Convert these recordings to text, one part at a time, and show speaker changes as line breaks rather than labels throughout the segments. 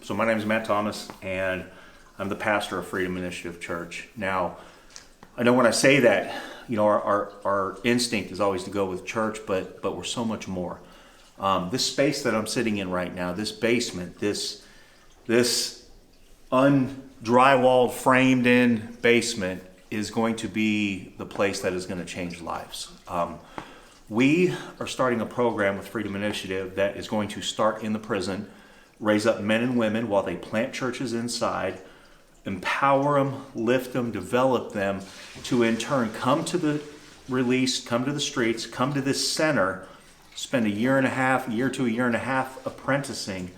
So my name is Matt Thomas, and I'm the pastor of Freedom Initiative Church. Now, I know when I say that, our instinct is always to go with church, but we're so much more. This space that I'm sitting in right now, this basement, this undrywalled, framed-in basement is going to be the place that is going to change lives. We are starting a program with Freedom Initiative that is going to start in the prison, raise up men and women while they plant churches inside, empower them, lift them, develop them, to in turn come to the release, come to the streets, come to this center, spend a year to a year and a half apprenticing,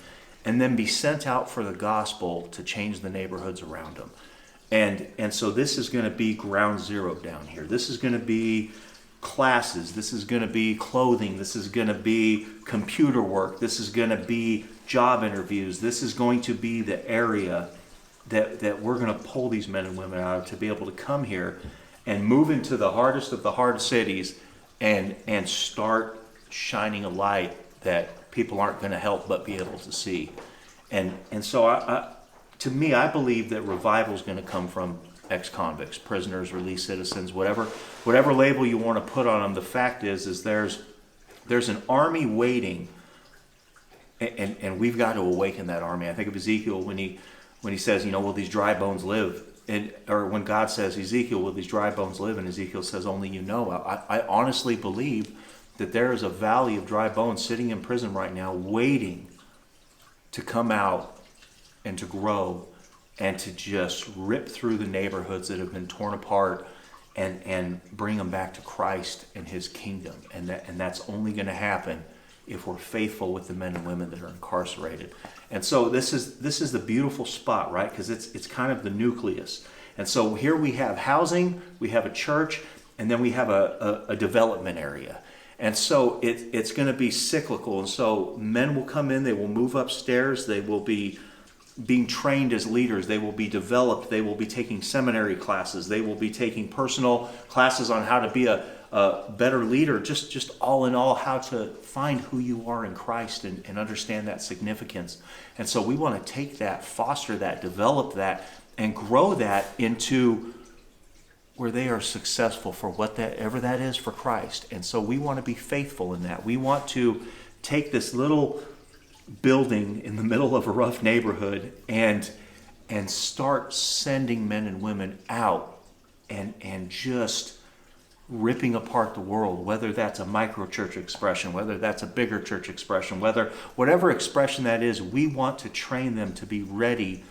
and then be sent out for the gospel to change the neighborhoods around them. And so this is going to be ground zero down here. This is going to be classes. This is going to be clothing. This is going to be computer work. This is going to be job interviews. This is going to be the area that we're going to pull these men and women out of, to be able to come here and move into the hardest of the hard cities and start shining a light that people aren't going to help but be able to see. And so to me, I believe that revival is going to come from ex-convicts, prisoners, released citizens, whatever label you want to put on them. The fact is there's an army waiting, and we've got to awaken that army. I think of Ezekiel when he says, will these dry bones live? Or when God says, Ezekiel, will these dry bones live? And Ezekiel says, only you know. I honestly believe that there is a valley of dry bones sitting in prison right now waiting to come out and to grow and to just rip through the neighborhoods that have been torn apart and bring them back to Christ and His kingdom. And that's only going to happen if we're faithful with the men and women that are incarcerated. And so this is the beautiful spot, right? Because it's kind of the nucleus. And so here we have housing, we have a church, and then we have a development area. And so it's going to be cyclical. And so men will come in, they will move upstairs, they will be being trained as leaders, they will be developed, they will be taking seminary classes, they will be taking personal classes on how to be a better leader, just all in all, how to find who you are in Christ and understand that significance. And so we want to take that, foster that, develop that, and grow that into where they are successful for whatever that is for Christ. And so we want to be faithful in that. We want to take this little building in the middle of a rough neighborhood and start sending men and women out and just ripping apart the world, whether that's a micro church expression, whether that's a bigger church expression, whatever expression that is. We want to train them to be ready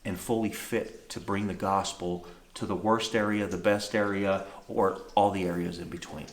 and fully fit to bring the gospel to the worst area, the best area, or all the areas in between.